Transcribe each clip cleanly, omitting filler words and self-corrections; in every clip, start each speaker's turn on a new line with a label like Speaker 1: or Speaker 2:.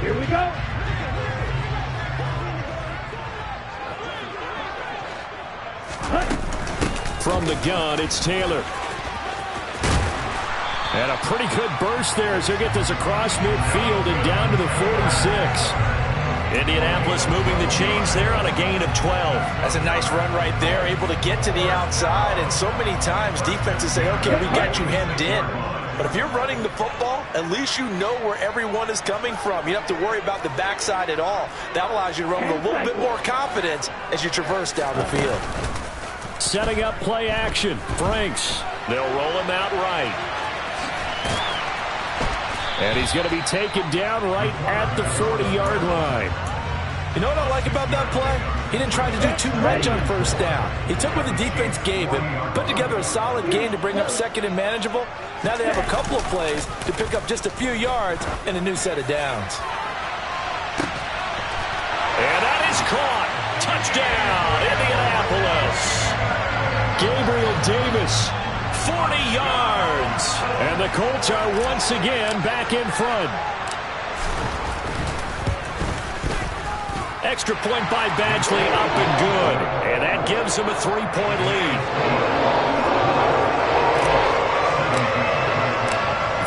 Speaker 1: Here we go.
Speaker 2: From the gun, it's Taylor. And a pretty good burst there as he'll get this across midfield and down to the 46. Indianapolis moving the chains there on a gain of 12.
Speaker 3: That's a nice run right there, able to get to the outside. And so many times defenses say, okay, we got you hemmed in. But if you're running the football, at least you know where everyone is coming from. You don't have to worry about the backside at all. That allows you to run with a little bit more confidence as you traverse down the field.
Speaker 2: Setting up play action. Franks. They'll roll him out right. And he's going to be taken down right at the 40-yard line.
Speaker 3: You know what I like about that play? He didn't try to do too much on first down. He took what the defense gave him, put together a solid game to bring up second and manageable. Now they have a couple of plays to pick up just a few yards and a new set of downs.
Speaker 2: And that is caught. Touchdown, Indianapolis. Gabriel Davis, 40 yards. And the Colts are once again back in front. Extra point by Badgley, up and good. And that gives him a 3-point lead.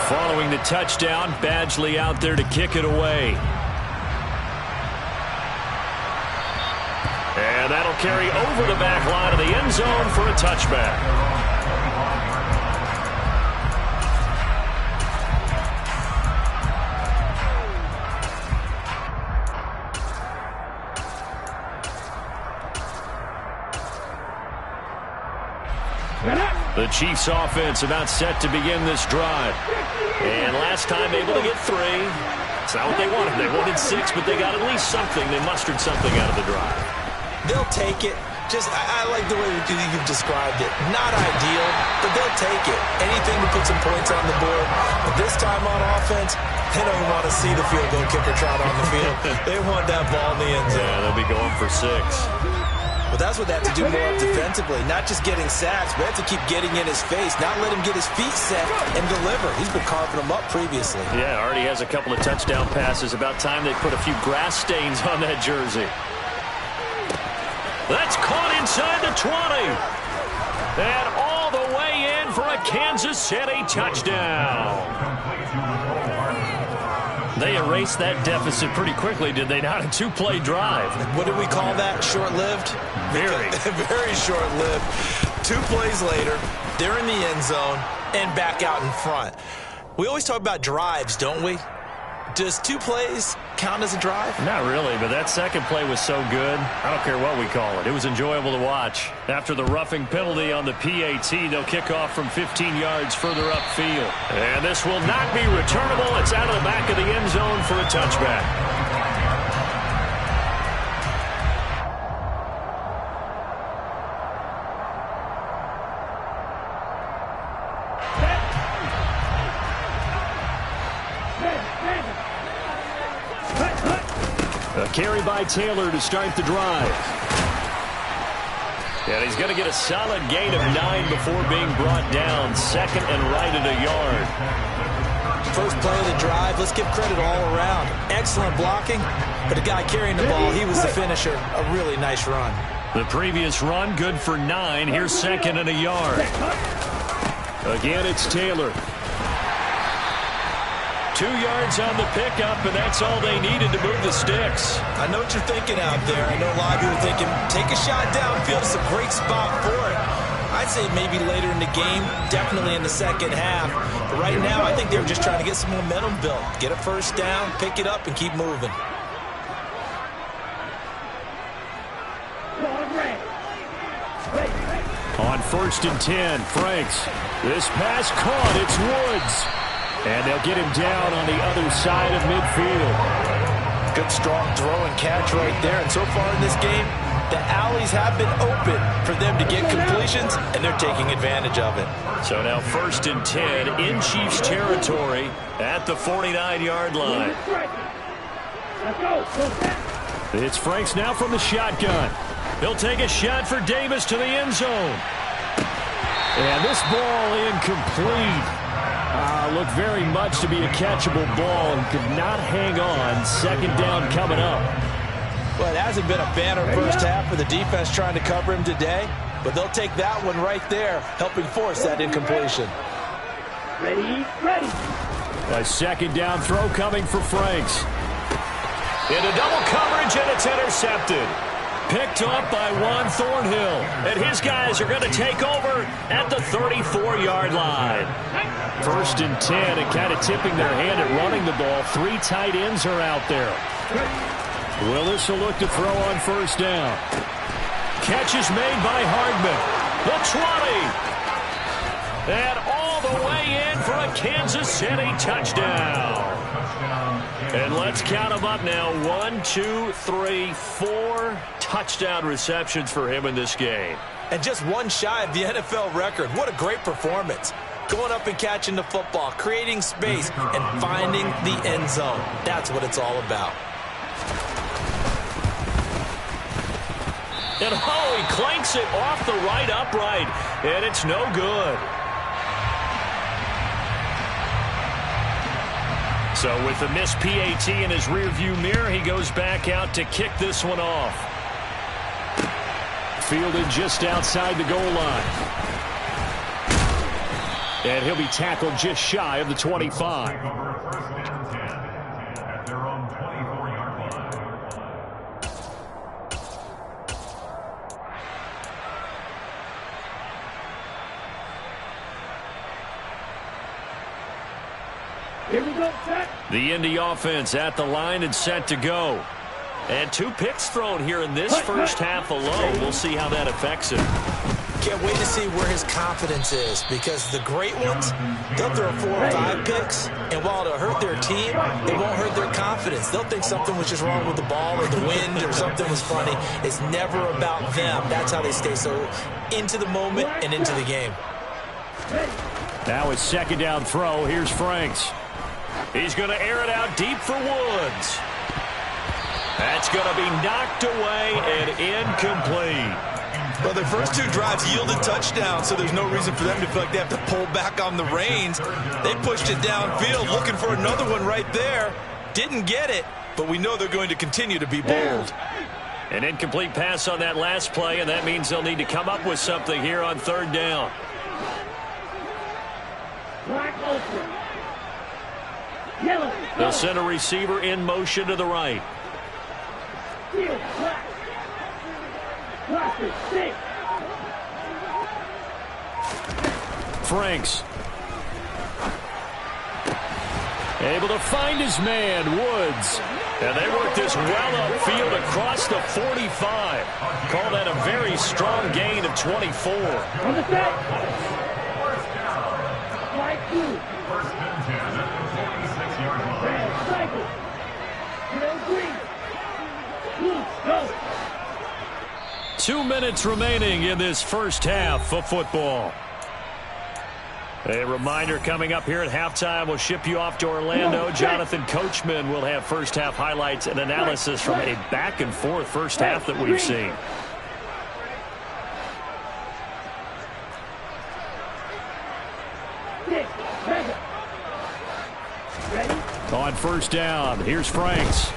Speaker 2: Following the touchdown, Badgley out there to kick it away. And that'll carry over the back line of the end zone for a touchback. The Chiefs offense about set to begin this drive. And last time able to get 3. It's not what they wanted. They wanted 6, but they got at least something. They mustered something out of the drive.
Speaker 3: They'll take it. I like the way you've described it. Not ideal, but they'll take it. Anything to put some points on the board. But this time on offense, they don't want to see the field goal kicker trot on the field. They want that ball in the end zone.
Speaker 2: Yeah, they'll be going for 6.
Speaker 3: But that's what they have to do more defensively. Not just getting sacks, but have to keep getting in his face. Not let him get his feet set and deliver. He's been carving them up previously.
Speaker 2: Yeah, already has a couple of touchdown passes. About time they put a few grass stains on that jersey. That's caught inside the 20. And all the way in for a Kansas City touchdown. They erased that deficit pretty quickly, did they not? A 2-play drive.
Speaker 3: What did we call that? Short-lived?
Speaker 2: Very.
Speaker 3: Very short-lived. 2 plays later, they're in the end zone and back out in front. We always talk about drives, don't we? Does 2 plays count as a drive?
Speaker 2: Not really, but that second play was so good. I don't care what we call it. It was enjoyable to watch. After the roughing penalty on the PAT, they'll kick off from 15 yards further upfield. And this will not be returnable. It's out of the back of the end zone for a touchback. A carry by Taylor to start the drive. And he's going to get a solid gain of 9 before being brought down. Second and right at a yard.
Speaker 3: First play of the drive, let's give credit all around. Excellent blocking, but the guy carrying the ball, he was the finisher. A really nice run.
Speaker 2: The previous run, good for 9. Here's second and a yard. Again, it's Taylor. 2 yards on the pickup, and that's all they needed to move the sticks.
Speaker 3: I know what you're thinking out there. I know a lot of people are thinking, take a shot downfield. It's a great spot for it. I'd say maybe later in the game, definitely in the second half. But right now, I think they're just trying to get some momentum built. Get a first down, pick it up, and keep moving.
Speaker 2: On 1st and 10, Franks. This pass caught. It's Woods. And they'll get him down on the other side of midfield.
Speaker 3: Good, strong throw and catch right there. And so far in this game, the alleys have been open for them to get completions, and they're taking advantage of it.
Speaker 2: So now 1st and 10 in Chiefs territory at the 49-yard line. It's Franks now from the shotgun. He'll take a shot for Davis to the end zone. And this ball incomplete. Looked very much to be a catchable ball and could not hang on. Second down coming up.
Speaker 3: Well, it hasn't been a banner first half for the defense trying to cover him today, but they'll take that one right there, helping force that incompletion.
Speaker 1: Ready.
Speaker 2: A second down throw coming for Franks. Into double coverage, and it's intercepted. Picked up by Juan Thornhill. And his guys are going to take over at the 34-yard line. 1st and 10, and kind of tipping their hand at running the ball. 3 tight ends are out there. Willis will look to throw on 1st down. Catch is made by Hardman. The 20. And all the way in for a Kansas City touchdown. And let's count them up now. 1, 2, 3, 4 touchdown receptions for him in this game.
Speaker 3: And just one shy of the NFL record. What a great performance. Going up and catching the football, creating space, and finding the end zone. That's what it's all about.
Speaker 2: And he clanks it off the right upright, and it's no good. So with the missed PAT in his rearview mirror, he goes back out to kick this one off. Fielded just outside the goal line. And he'll be tackled just shy of the 25.
Speaker 1: Here we go, set.
Speaker 2: The Indy offense at the line and set to go. And 2 picks thrown here in this first half alone. We'll see how that affects him.
Speaker 3: Can't wait to see where his confidence is, because the great ones, they'll throw 4 or 5 picks, and while it'll hurt their team, it won't hurt their confidence. They'll think something was just wrong with the ball or the wind or something was funny. It's never about them. That's how they stay so into the moment and into the game.
Speaker 2: Now it's second down throw. Here's Franks. He's going to air it out deep for Woods. That's going to be knocked away and incomplete.
Speaker 3: Well, their first 2 drives yielded touchdowns, so there's no reason for them to feel like they have to pull back on the reins. They pushed it downfield, looking for another one right there. Didn't get it, but we know they're going to continue to be bold.
Speaker 2: An incomplete pass on that last play, and that means they'll need to come up with something here on 3rd down.
Speaker 1: Black open. Yellow.
Speaker 2: They'll send a receiver in motion to the right.
Speaker 1: Field, black. Cluster, 6.
Speaker 2: Franks. Able to find his man, Woods. And they work this well upfield across the 45. Call that a very strong gain of 24.
Speaker 1: On the set. Flight 2. Red, cycle. Red, green. Blue, go.
Speaker 2: 2 minutes remaining in this first half of football. A reminder coming up here at halftime. We'll ship you off to Orlando. Jonathan Coachman will have first half highlights and analysis from a back-and-forth first half that we've seen. On 1st down, here's Franks.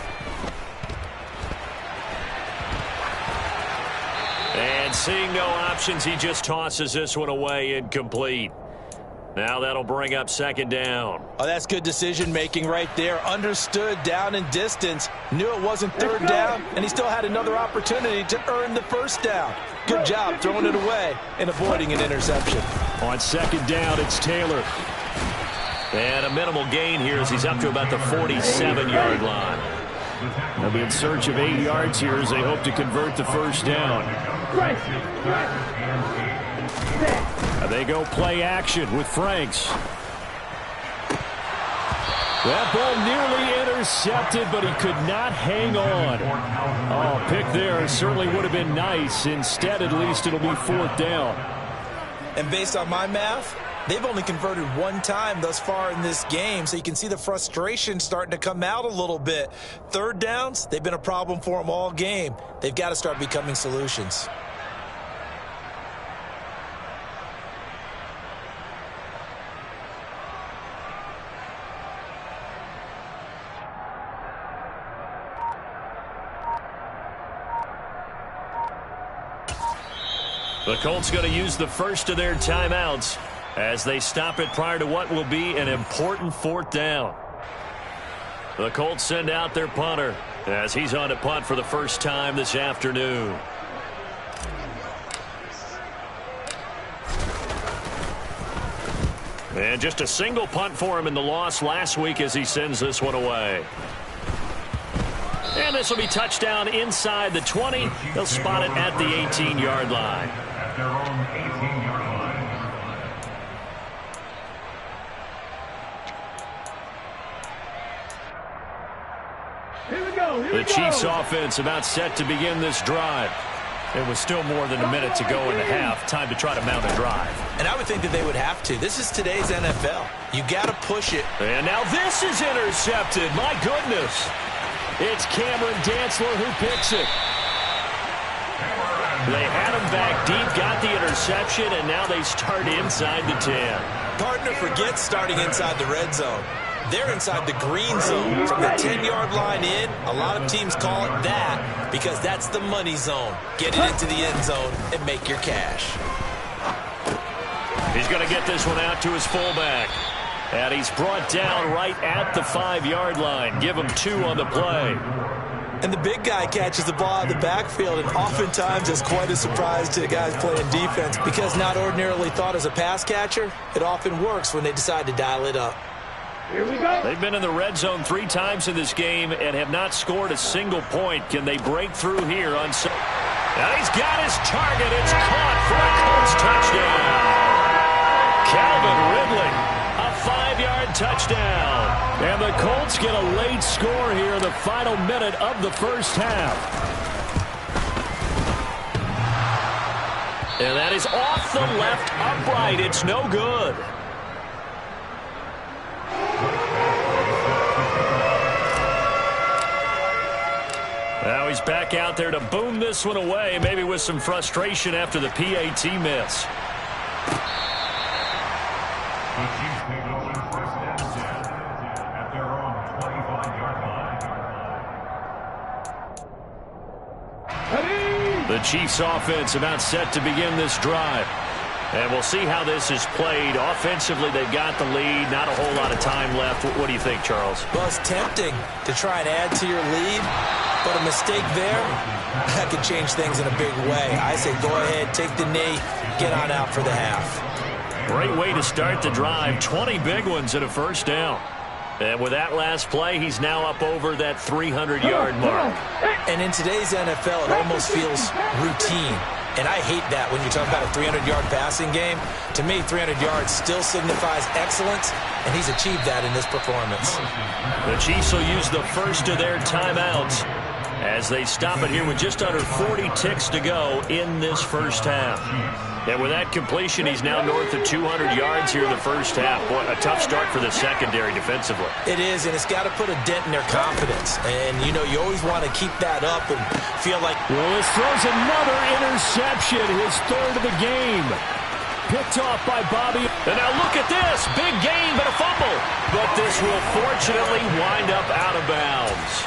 Speaker 2: And seeing no options, he just tosses this one away, incomplete. Now that'll bring up 2nd down.
Speaker 3: Oh, that's good decision-making right there. Understood down and distance. Knew it wasn't 3rd down, and he still had another opportunity to earn the 1st down. Good job throwing it away and avoiding an interception.
Speaker 2: On 2nd down, it's Taylor. And a minimal gain here as he's up to about the 47-yard line. They'll be in search of 8 yards here as they hope to convert the 1st down. And they go play action with Franks. That ball nearly intercepted, but he could not hang on. Oh, pick there certainly would have been nice. Instead, at least it'll be 4th down.
Speaker 3: And based on my math, they've only converted 1 time thus far in this game, so you can see the frustration starting to come out a little bit. 3rd downs, they've been a problem for them all game. They've got to start becoming solutions.
Speaker 2: The Colts going to use the first of their timeouts as they stop it prior to what will be an important fourth down. The Colts send out their punter as he's on to punt for the first time this afternoon. And just a single punt for him in the loss last week as he sends this one away. And this will be touchdown inside the 20. They'll spot it at the 18-yard line.
Speaker 4: At their own 18-yard line.
Speaker 1: Here we go.
Speaker 2: The Chiefs offense about set to begin this drive. It was still more than a minute to go in the half. Time to try to mount a drive.
Speaker 3: And I would think that they would have to. This is today's NFL. You got to push it.
Speaker 2: And now this is intercepted. My goodness. It's Cameron Dantzler who picks it. They had him back deep, got the interception, and now they start inside the 10.
Speaker 3: Partner forgets starting inside the red zone. They're inside the green zone. From the 10-yard line in, a lot of teams call it that because that's the money zone. Get it into the end zone and make your cash.
Speaker 2: He's going to get this one out to his fullback. And he's brought down right at the 5-yard line. Give him 2 on the play.
Speaker 3: And the big guy catches the ball out of the backfield, and oftentimes is quite a surprise to the guys playing defense because not ordinarily thought as a pass catcher, it often works when they decide to dial it up.
Speaker 1: Here we go.
Speaker 2: They've been in the red zone 3 times in this game and have not scored a single point. Can they break through here on Sunday? And he's got his target. It's caught for a Colts touchdown. Calvin Ridley, a 5-yard touchdown. And the Colts get a late score here in the final minute of the first half. And that is off the left upright. It's no good. Now he's back out there to boom this one away, maybe with some frustration after the PAT miss.
Speaker 4: The Chiefs take over first and 10 at their own 25-yard line.
Speaker 2: The Chiefs offense about set to begin this drive. And we'll see how this is played. Offensively, they've got the lead. Not a whole lot of time left. What do you think, Charles?
Speaker 3: Well, it's tempting to try and add to your lead, but a mistake there, that could change things in a big way. I say go ahead, take the knee, get on out for the half.
Speaker 2: Great way to start the drive. 20 big ones and a first down. And with that last play, he's now up over that 300-yard mark.
Speaker 3: And in today's NFL, it almost feels routine. And I hate that when you talk about a 300-yard passing game. To me, 300 yards still signifies excellence, and he's achieved that in this performance.
Speaker 2: The Chiefs will use the first of their timeouts as they stop it here with just under 40 ticks to go in this first half. And with that completion, he's now north of 200 yards here in the first half. Boy, a tough start for the secondary defensively.
Speaker 3: It is, and it's got to put a dent in their confidence. And, you know, you always want to keep that up and feel like...
Speaker 2: Willis throws another interception, his 3rd of the game. Picked off by Bobby. And now look at this. Big gain, but a fumble. But this will fortunately wind up out of bounds.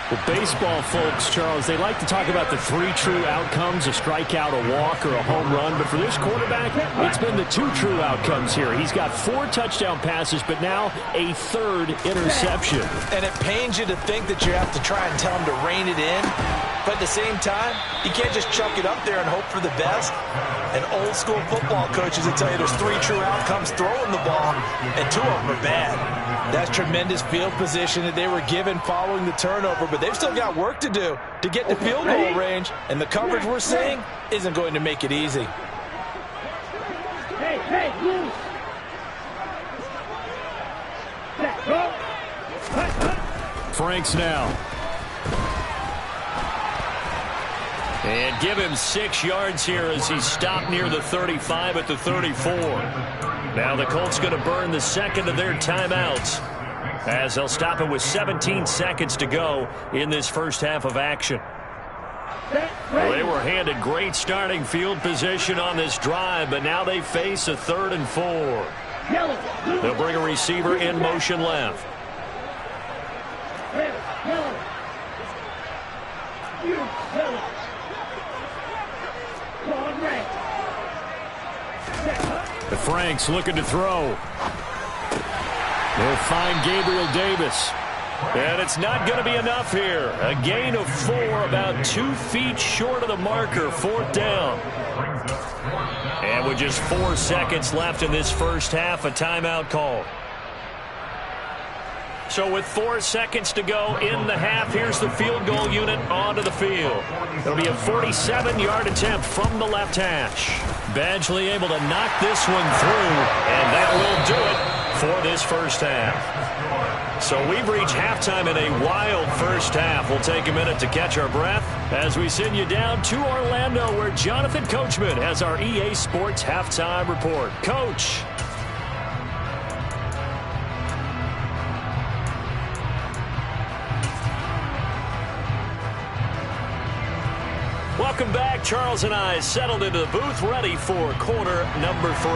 Speaker 5: Well, baseball folks, Charles, they like to talk about the 3 true outcomes, a strikeout, a walk, or a home run. But for this quarterback, it's been the 2 true outcomes here. He's got 4 touchdown passes, but now a 3rd interception.
Speaker 3: And it pains you to think that you have to try and tell him to rein it in. But at the same time, you can't just chuck it up there and hope for the best. And old school football coaches will tell you there's 3 true outcomes throwing the ball, and 2 of them are bad. That's tremendous field position that they were given following the turnover, but they've still got work to do to get to field goal range, and the coverage we're seeing isn't going to make it easy.
Speaker 1: Hey, move.
Speaker 2: Franks now. And give him 6 yards here as he stopped near the 35 at the 34. Now the Colts going to burn the second of their timeouts as they'll stop it with 17 seconds to go in this first half of action. Well, they were handed great starting field position on this drive, but now they face a 3rd and 4. They'll bring a receiver in motion left.
Speaker 5: Franks looking to throw. They'll find Gabriel Davis.
Speaker 2: And it's not going to be enough here. A gain of 4, about 2 feet short of the marker, 4th down. And with just 4 seconds left in this first half, a timeout call. So with 4 seconds to go in the half, here's the field goal unit onto the field. It'll be a 47-yard attempt from the left hash. Badgley able to knock this one through, and that will do it for this first half. So we've reached halftime in a wild first half. We'll take a minute to catch our breath as we send you down to Orlando, where Jonathan Coachman has our EA Sports halftime report. Coach. Welcome back. Charles and I settled into the booth, ready for quarter number 3.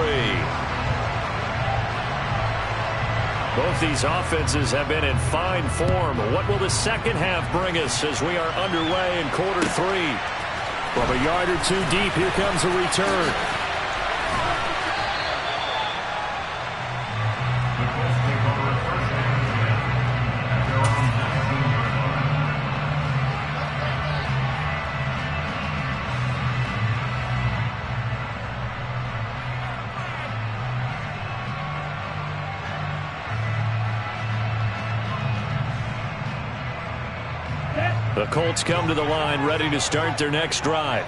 Speaker 2: Both these offenses have been in fine form. What will the second half bring us as we are underway in quarter 3?
Speaker 5: From a yard or 2 deep, here comes a return.
Speaker 2: The Colts come to the line ready to start their next drive.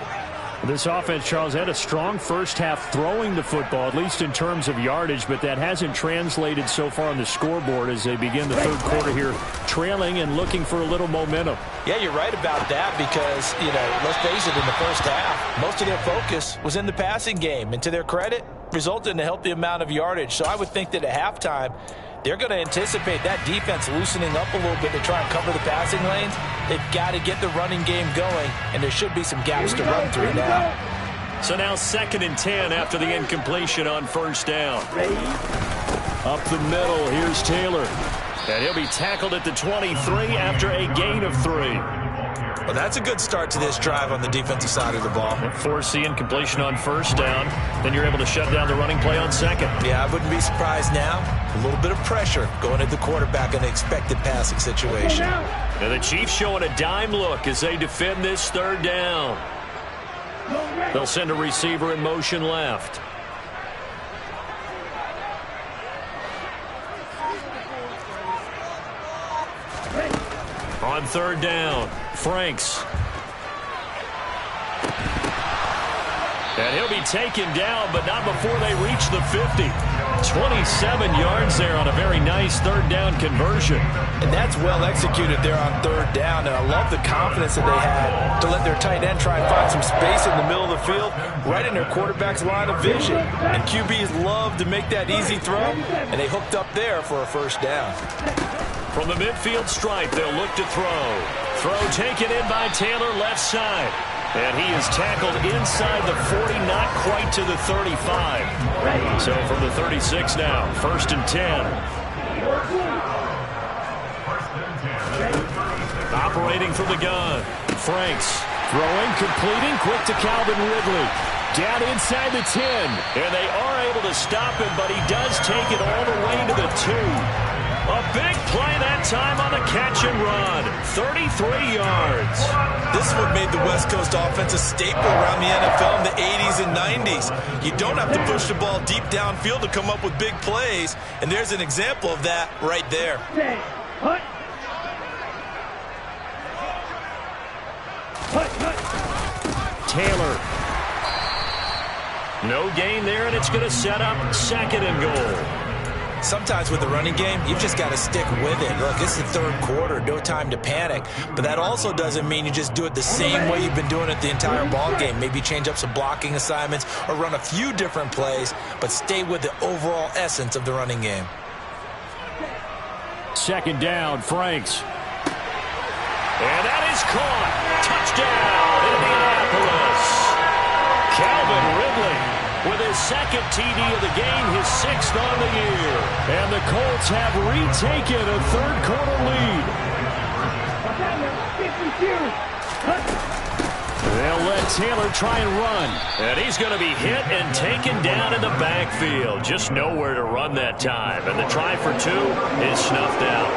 Speaker 5: This offense, Charles, had a strong first half throwing the football, at least in terms of yardage, but that hasn't translated so far on the scoreboard as they begin the third quarter here, trailing and looking for a little momentum.
Speaker 3: Yeah, you're right about that because, let's face it, in the first half, most of their focus was in the passing game. And to their credit, resulted in a healthy amount of yardage. So I would think that at halftime, they're going to anticipate that defense loosening up a little bit to try and cover the passing lanes. They've got to get the running game going, and there should be some gaps to run through now.
Speaker 2: So now 2nd and 10 after the incompletion on first down.
Speaker 5: Up the middle, here's Taylor.
Speaker 2: And he'll be tackled at the 23 after a gain of 3.
Speaker 3: Well, that's a good start to this drive on the defensive side of the ball.
Speaker 2: Force the incompletion on first down. Then you're able to shut down the running play on second.
Speaker 3: Yeah, I wouldn't be surprised now. A little bit of pressure going at the quarterback in an expected passing situation.
Speaker 2: Now the Chiefs showing a dime look as they defend this 3rd down. They'll send a receiver in motion left. On 3rd down, Franks. And he'll be taken down, but not before they reach the 50. 27 yards there on a very nice 3rd down conversion.
Speaker 3: And that's well executed there on 3rd down. And I love the confidence that they had to let their tight end try and find some space in the middle of the field, right in their quarterback's line of vision. And QBs love to make that easy throw, and they hooked up there for a 1st down.
Speaker 2: From the midfield stripe, they'll look to throw. Throw taken in by Taylor, left side. And he is tackled inside the 40, not quite to the 35. So from the 36 now, 1st and 10. Operating from the gun, Franks.
Speaker 5: Throwing, completing, quick to Calvin Ridley. Down inside the 10.
Speaker 2: And they are able to stop him, but he does take it all the way to the 2. A big play that time on the catch and run. 33 yards.
Speaker 3: This is what made the West Coast offense a staple around the NFL in the 80s and 90s. You don't have to push the ball deep downfield to come up with big plays, and there's an example of that right there.
Speaker 2: Taylor. No gain there, and it's going to set up 2nd and goal.
Speaker 3: Sometimes with the running game, you've just got to stick with it. Look, it's the 3rd quarter, no time to panic. But that also doesn't mean you just do it the same way you've been doing it the entire ball game. Maybe change up some blocking assignments or run a few different plays, but stay with the overall essence of the running game.
Speaker 5: 2nd down, Franks.
Speaker 2: And that is caught. Touchdown, Indianapolis. Calvin Ridley with his 2nd TD of the game, his 6th on the year.
Speaker 5: And the Colts have retaken a 3rd quarter lead. They'll let Taylor try and run.
Speaker 2: And he's going to be hit and taken down in the backfield. Just nowhere to run that time. And the try for 2 is snuffed out.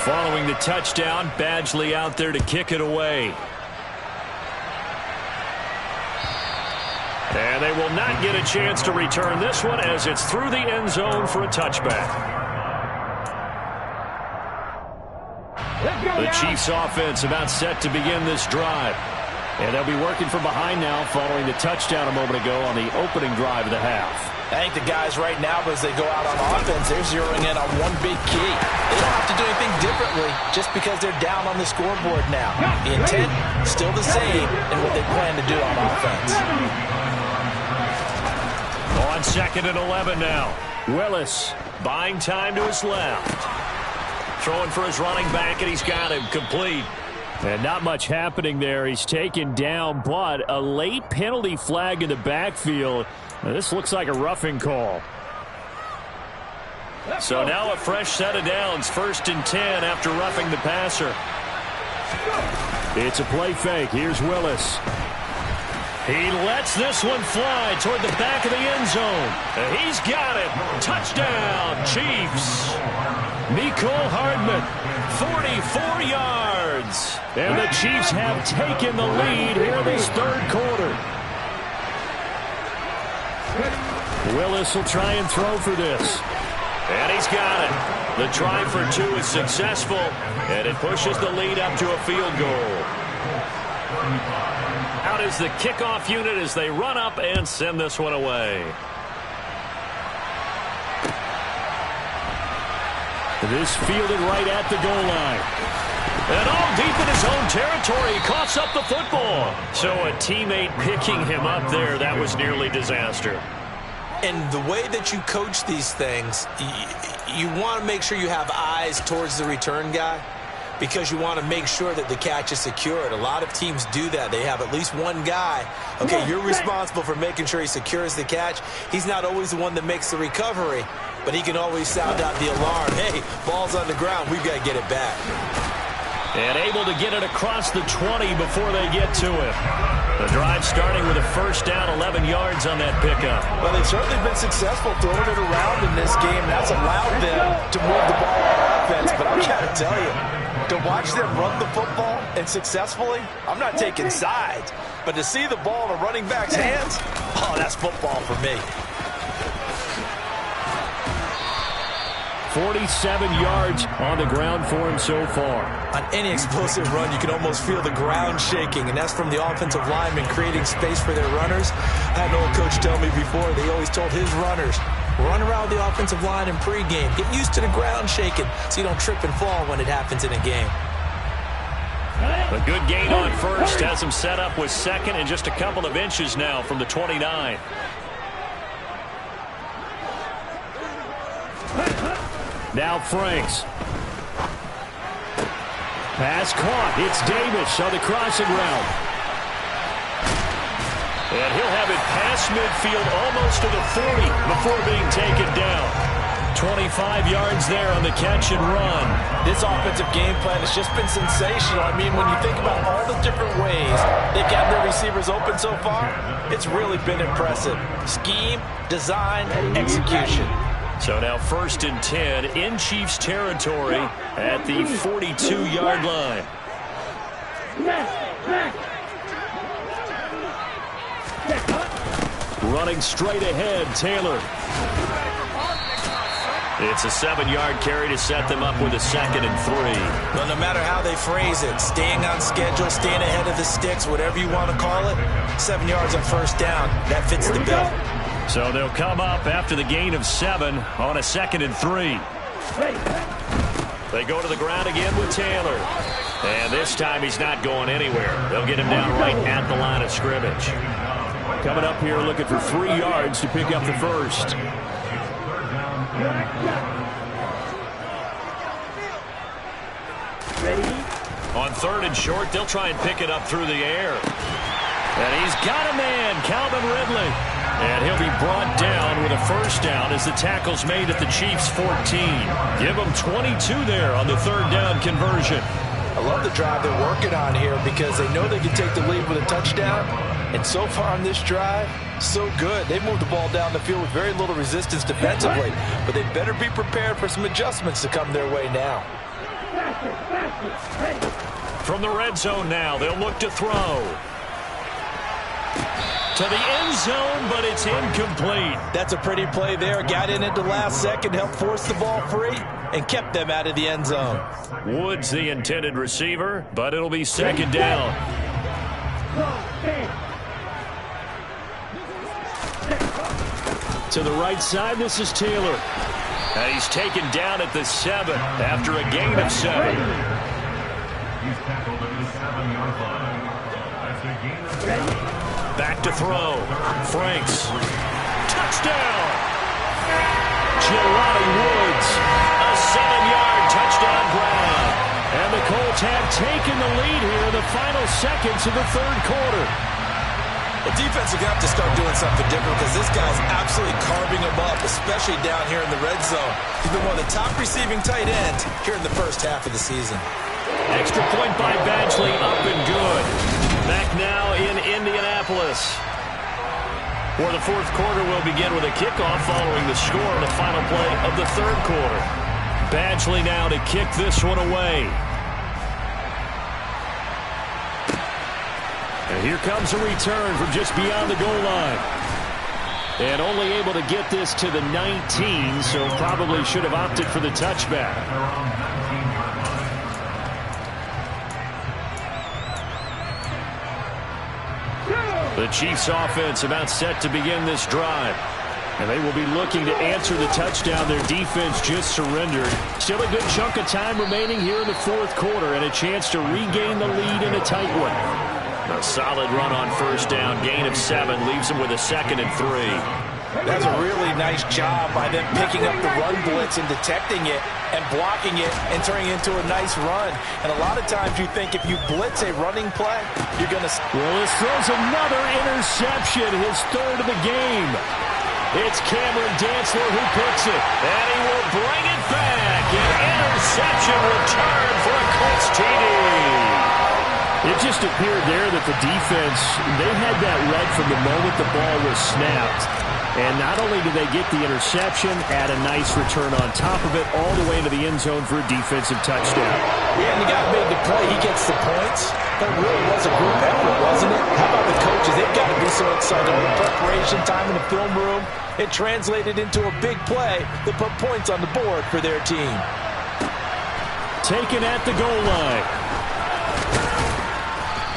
Speaker 2: Following the touchdown, Badgley out there to kick it away. And they will not get a chance to return this one as it's through the end zone for a touchback. The Chiefs offense about set to begin this drive. And they'll be working from behind now following the touchdown a moment ago on the opening drive of the half.
Speaker 3: I think the guys right now, as they go out on offense, they're zeroing in on one big key. They don't have to do anything differently just because they're down on the scoreboard now. The intent still the same in what they plan to do on offense.
Speaker 2: On 2nd and 11 now.
Speaker 5: Willis
Speaker 2: Buying time to his left. Throwing for his running back, and he's got him complete.
Speaker 5: And not much happening there. He's taken down, but a late penalty flag in the backfield. Now, this looks like a roughing call.
Speaker 2: So now a fresh set of downs. 1st and 10 after roughing the passer.
Speaker 5: It's a play fake. Here's Willis.
Speaker 2: He lets this one fly toward the back of the end zone. And he's got it. Touchdown, Chiefs. Mecole Hardman, 44 yards.
Speaker 5: And the Chiefs have taken the lead here in this 3rd quarter. Willis will try and throw for this.
Speaker 2: And he's got it. The try for 2 is successful, and it pushes the lead up to a field goal. Out is the kickoff unit as they run up and send this one away.
Speaker 5: This fielded right at the goal line.
Speaker 2: And all deep in his own territory, he coughs up the football. So a teammate picking him up there, that was nearly disaster.
Speaker 3: And the way that you coach these things, you want to make sure you have eyes towards the return guy because you want to make sure that the catch is secured. A lot of teams do that. They have at least one guy. Okay, you're responsible for making sure he secures the catch. He's not always the one that makes the recovery, but he can always sound out the alarm. Hey, ball's on the ground. We've got to get it back.
Speaker 2: And able to get it across the 20 before they get to it. The drive starting with a 1st down, 11 yards on that pickup.
Speaker 3: Well, they've certainly been successful throwing it around in this game. That's allowed them to move the ball on offense. But I've got to tell you, to watch them run the football and successfully, I'm not taking sides. But to see the ball in a running back's hands, oh, that's football for me.
Speaker 5: 47 yards on the ground for him so far.
Speaker 3: On any explosive run, you can almost feel the ground shaking, and that's from the offensive linemen creating space for their runners. I had an old coach tell me before, they always told his runners, run around the offensive line in pregame. Get used to the ground shaking so you don't trip and fall when it happens in a game.
Speaker 2: A good gain on 1st has him set up with 2nd and just a couple of inches now from the 29.
Speaker 5: Now Franks. Pass caught. It's Davis on the crossing route.
Speaker 2: And he'll have it past midfield almost to the 40 before being taken down. 25 yards there on the catch and run.
Speaker 3: This offensive game plan has just been sensational. I mean, when you think about all the different ways they got their receivers open so far, it's really been impressive. Scheme, design, execution.
Speaker 2: So now 1st and 10 in Chiefs territory at the 42-yard line.
Speaker 5: Running straight ahead, Taylor.
Speaker 2: It's a 7-yard carry to set them up with a 2nd and 3.
Speaker 3: Well, no matter how they phrase it, staying on schedule, staying ahead of the sticks, whatever you want to call it, 7 yards on 1st down, that fits the bill.
Speaker 2: So they'll come up after the gain of 7 on a 2nd and 3. They go to the ground again with Taylor. And this time he's not going anywhere. They'll get him down right at the line of scrimmage.
Speaker 5: Coming up here looking for 3 yards to pick up the 1st.
Speaker 2: On 3rd and short, they'll try and pick it up through the air. And he's got a man, Calvin Ridley. And he'll be brought down with a 1st down as the tackle's made at the Chiefs' 14. Give them 22 there on the 3rd down conversion.
Speaker 3: I love the drive they're working on here because they know they can take the lead with a touchdown. And so far on this drive, so good. They've moved the ball down the field with very little resistance defensively. But they better be prepared for some adjustments to come their way now.
Speaker 2: From the red zone now, they'll look to throw. To the end zone, but it's incomplete.
Speaker 3: That's a pretty play there. Got in at the last second, helped force the ball free, and kept them out of the end zone.
Speaker 2: Woods the intended receiver, but it'll be second down.
Speaker 5: To the right side, this is Taylor.
Speaker 2: And he's taken down at the 7 after a gain of 7.
Speaker 4: He's tackled at the 7-yard line. That's a gain of 7.
Speaker 2: Back to throw. Franks. Touchdown! Jelani Woods. A 7-yard touchdown grab. And the Colts have taken the lead here in the final seconds of the third quarter.
Speaker 3: The defense is going to have to start doing something different because this guy's absolutely carving them up, especially down here in the red zone. He's been one of the top receiving tight ends here in the first half of the season.
Speaker 2: Extra point by Badgley, up and good. Back now in Indianapolis. For the fourth quarter, we'll begin with a kickoff following the score on the final play of the third quarter. Badgley now to kick this one away. And here comes a return from just beyond the goal line. And only able to get this to the 19, so probably should have opted for the touchback. The Chiefs offense about set to begin this drive. And they will be looking to answer the touchdown their defense just surrendered. Still a good chunk of time remaining here in the fourth quarter and a chance to regain the lead in a tight one. A solid run on first down, gain of 7, leaves them with a 2nd and 3.
Speaker 3: That's a really nice job by them picking up the run blitz and detecting it and blocking it and turning it into a nice run. And a lot of times you think if you blitz a running play, you're going to...
Speaker 5: Willis throws another interception, his 3rd of the game. It's Cameron Dantzler who picks it.
Speaker 2: And he will bring it back. An interception return for a Colts TD.
Speaker 5: It just appeared there that the defense, they had that read from the moment the ball was snapped. And not only did they get the interception, add a nice return on top of it, all the way into the end zone for a defensive touchdown.
Speaker 3: Yeah, and the guy made the play. He gets the points. That really was a group effort, wasn't it? How about the coaches? They've got to be so excited. All the preparation time in the film room, it translated into a big play that put points on the board for their team.
Speaker 5: Taken at the goal line.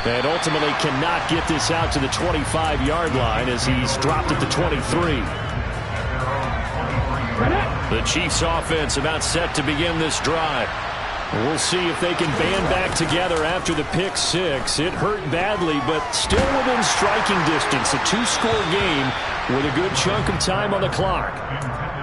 Speaker 5: And ultimately cannot get this out to the 25-yard line as he's dropped at the 23.
Speaker 2: The Chiefs offense about set to begin this drive.
Speaker 5: We'll see if they can band back together after the pick 6. It hurt badly, but still within striking distance. A 2-score game with a good chunk of time on the clock.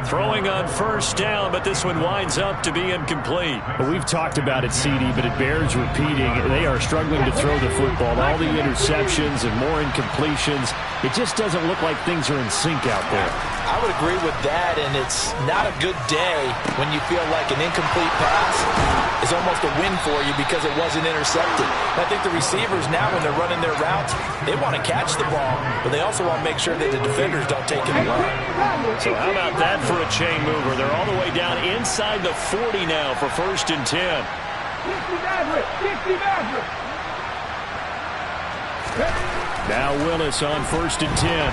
Speaker 2: Throwing on first down, but this one winds up to be incomplete.
Speaker 5: Well, we've talked about it, CD, but it bears repeating. They are struggling to throw the football. All the interceptions and more incompletions. It just doesn't look like things are in sync out there.
Speaker 3: I would agree with that, and it's not a good day when you feel like an incomplete pass is almost a win for you because it wasn't intercepted. And I think the receivers now, when they're running their routes, they want to catch the ball, but they also want to make sure that the defenders don't take it away.
Speaker 2: So how about that for a chain mover? They're all the way down inside the 40 now for 1st and 10.
Speaker 5: Now Willis on 1st and 10.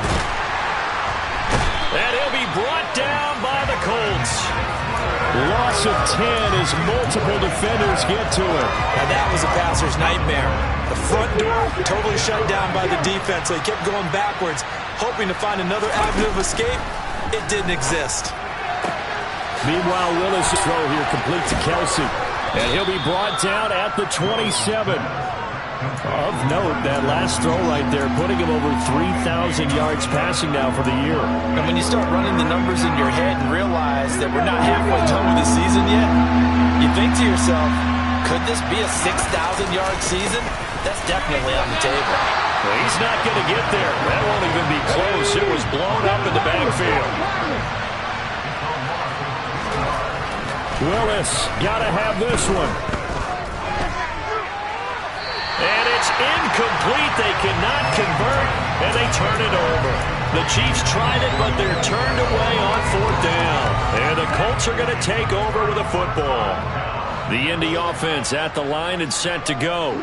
Speaker 2: And he'll be brought down by the Colts.
Speaker 5: Loss of 10 as multiple defenders get to it.
Speaker 3: And that was a passer's nightmare. The front door totally shut down by the defense. They kept going backwards, hoping to find another avenue of escape. It didn't exist.
Speaker 5: Meanwhile, Willis' throw here complete to Kelsey. And he'll be brought down at the 27. Of note, that last throw right there, putting him over 3,000 yards passing now for the year.
Speaker 3: And when you start running the numbers in your head and realize that we're not halfway done with the season yet, you think to yourself, could this be a 6,000-yard season? That's definitely on the table.
Speaker 2: Well, he's not going to get there. That won't even be close. It was blown up in the backfield.
Speaker 5: Willis got to have this one.
Speaker 2: incomplete. They cannot convert, and they turn it over. The Chiefs tried it, but they're turned away on 4th down. And the Colts are going to take over with a football. The Indy offense at the line and set to go.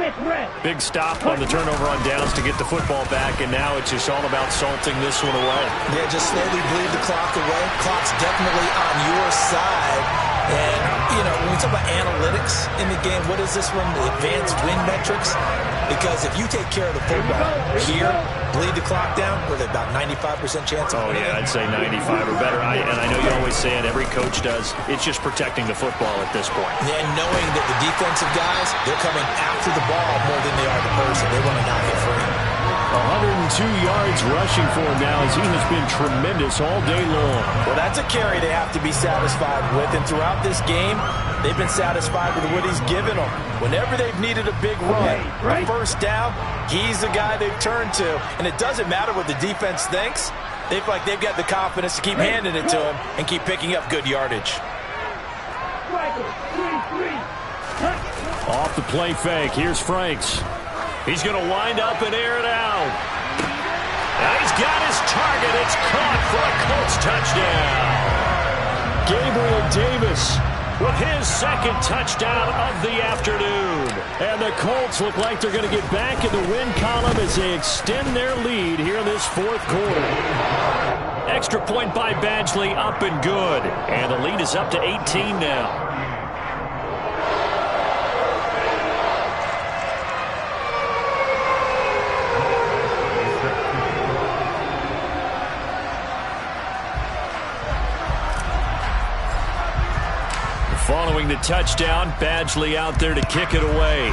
Speaker 2: Big stop on the turnover on downs to get the football back, and now it's just all about salting this one away.
Speaker 3: Yeah, just slowly bleed the clock away. Clock's definitely on your side. And, you know, when we talk about analytics in the game, what is this one? The advanced win metrics? Because if you take care of the football here, bleed the clock down, we're at about 95% chance of winning.
Speaker 2: Yeah, I'd say 95 or better. And I know you always say it, every coach does. It's just protecting the football at this point.
Speaker 3: And knowing that the defensive guys, they're coming after the ball more than they are the person. They want to knock it free.
Speaker 5: 102 yards rushing for him now as he has been tremendous all day long.
Speaker 3: Well, that's a carry they have to be satisfied with. And throughout this game, they've been satisfied with what he's given them. Whenever they've needed a big run, a first down, he's the guy they've turned to. And it doesn't matter what the defense thinks. They feel like they've got the confidence to keep handing it to him and keep picking up good yardage.
Speaker 5: Off the play fake, here's Franks.
Speaker 2: He's going to wind up and air it out. Now he's got his target. It's caught for a Colts touchdown.
Speaker 5: Gabriel Davis
Speaker 2: with his second touchdown of the afternoon.
Speaker 5: And the Colts look like they're going to get back in the win column as they extend their lead here in this 4th quarter.
Speaker 2: Extra point by Badgley, up and good. And the lead is up to 18 now. Following the touchdown, Badgley out there to kick it away.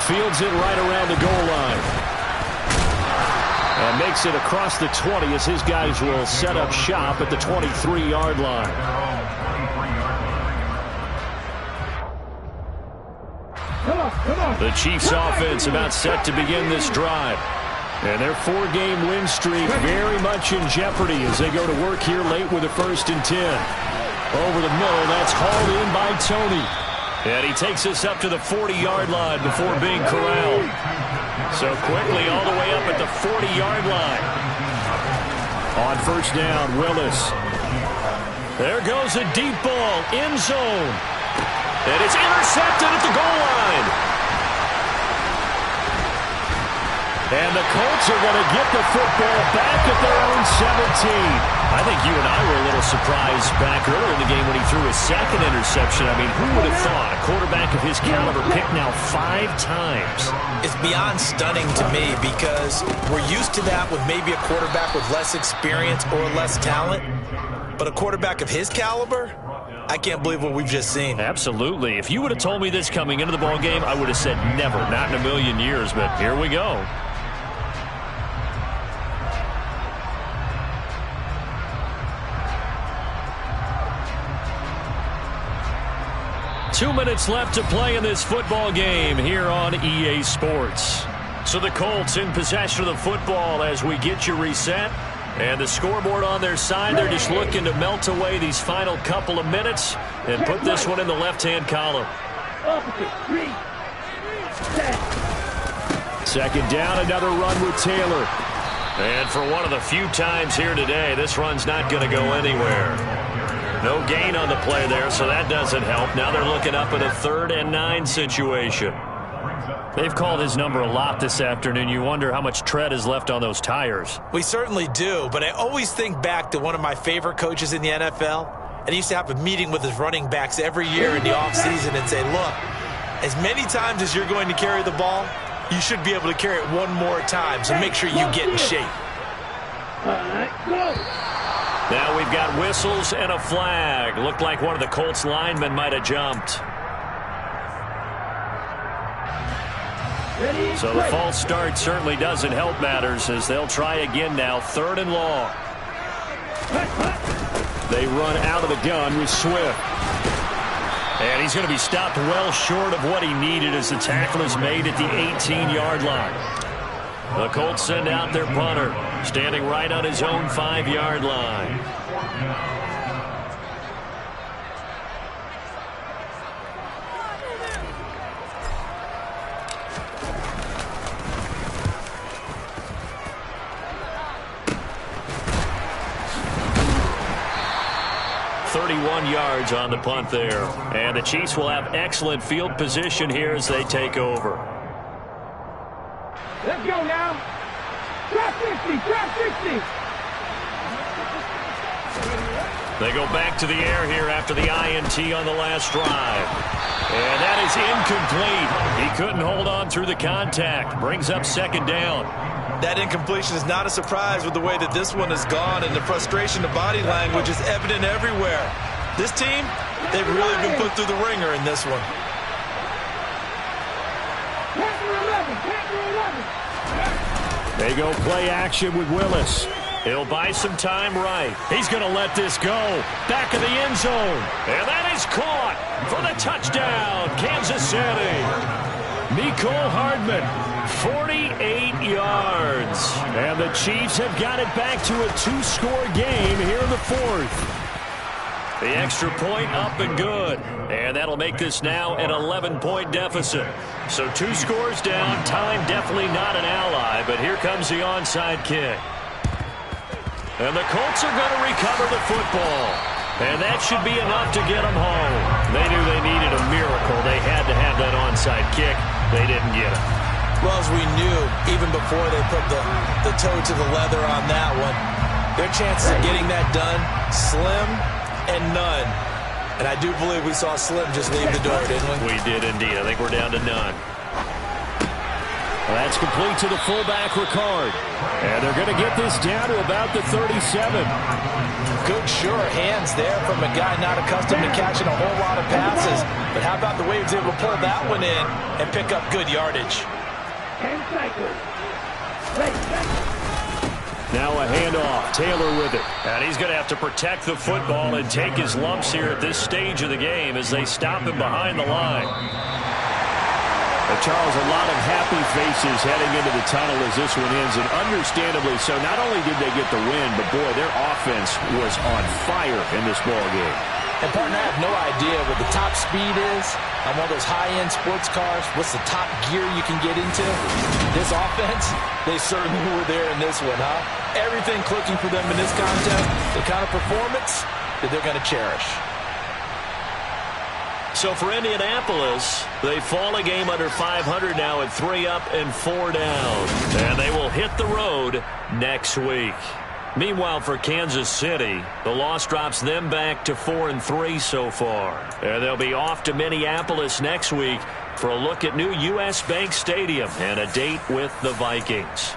Speaker 5: Fields it right around the goal line. And makes it across the 20 as his guys will set up shop at the 23-yard line.
Speaker 2: The Chiefs offense about set to begin this drive.
Speaker 5: And their 4-game win streak very much in jeopardy as they go to work here late with a 1st and 10. Over the middle, that's hauled in by Tony.
Speaker 2: And he takes us up to the 40-yard line before being corralled. So quickly all the way up at the 40-yard line.
Speaker 5: On 1st down, Willis.
Speaker 2: There goes a deep ball, end zone. And it's intercepted at the goal line.
Speaker 5: And the Colts are going to get the football back at their own 17.
Speaker 2: I think you and I were a little surprised back earlier in the game when he threw his second interception. I mean, who would have thought a quarterback of his caliber picked now 5 times?
Speaker 3: It's beyond stunning to me because we're used to that with maybe a quarterback with less experience or less talent. But a quarterback of his caliber, I can't believe what we've just seen.
Speaker 2: Absolutely. If you would have told me this coming into the ball game, I would have said never, not in a million years. But here we go. Two minutes left to play in this football game here on EA Sports. So the Colts in possession of the football as we get you reset. And the scoreboard on their side, they're just looking to melt away these final couple of minutes and put this one in the left-hand column.
Speaker 5: 2nd down, another run with Taylor.
Speaker 2: And for one of the few times here today, this run's not going to go anywhere. No gain on the play there, so that doesn't help. Now they're looking up at a 3rd and 9 situation. They've called his number a lot this afternoon. You wonder how much tread is left on those tires.
Speaker 3: We certainly do, but I always think back to one of my favorite coaches in the NFL. And he used to have a meeting with his running backs every year in the offseason and say, look, as many times as you're going to carry the ball, you should be able to carry it one more time, so make sure you get in shape.
Speaker 2: Now we've got whistles and a flag. Looked like one of the Colts linemen might have jumped. So the false start certainly doesn't help matters as they'll try again now. 3rd and long.
Speaker 5: They run out of the gun with Swift.
Speaker 2: And he's going to be stopped well short of what he needed as the tackle is made at the 18-yard line. The Colts send out their punter, standing right on his own 5-yard line. 31 yards on the punt there. And the Chiefs will have excellent field position here as they take over.
Speaker 1: Let's go now. Drop 60, drop 60.
Speaker 2: They go back to the air here after the INT on the last drive. And that is incomplete. He couldn't hold on through the contact. Brings up second down.
Speaker 3: That incompletion is not a surprise with the way that this one has gone, and the frustration of body language is evident everywhere. This team, they've really been put through the ringer in this one.
Speaker 5: They go play action with Willis.
Speaker 2: He'll buy some time right. He's going to let this go. Back of the end zone. And that is caught for the touchdown, Kansas City. Mecole Hardman, 48 yards.
Speaker 5: And the Chiefs have got it back to a two-score game here in the fourth.
Speaker 2: The extra point up and good. And that'll make this now an 11-point deficit. So 2 scores down. Time definitely not an ally, but here comes the onside kick. And the Colts are going to recover the football. And that should be enough to get them home. They knew they needed a miracle. They had to have that onside kick. They didn't get it.
Speaker 3: Well, as we knew, even before they put the toe to the leather on that one, their chances of getting that done, slim and none. And I do believe we saw Slim just leave the door, didn't we?
Speaker 2: We did indeed. I think we're down to none.
Speaker 5: Well, that's complete to the fullback, Ricard. And they're going to get this down to about the 37.
Speaker 3: Good, sure hands there from a guy not accustomed to catching a whole lot of passes. But how about the way he was able to pull that one in and pick up good yardage?
Speaker 5: Now a handoff. Taylor with it.
Speaker 2: And he's going to have to protect the football and take his lumps here at this stage of the game as they stop him behind the line.
Speaker 5: Charles, a lot of happy faces heading into the tunnel as this one ends, and understandably so. Not only did they get the win, but boy, their offense was on fire in this ball game.
Speaker 3: And partner, I have no idea what the top speed is on one of those high-end sports cars. What's the top gear you can get into? This offense, they certainly were there in this one, huh? Everything clicking for them in this contest, the kind of performance that they're going to cherish.
Speaker 2: So for Indianapolis, they fall a game under 500 now at 3 up and 4 down. And they will hit the road next week. Meanwhile, for Kansas City, the loss drops them back to 4-3 so far. And they'll be off to Minneapolis next week for a look at new U.S. Bank Stadium and a date with the Vikings.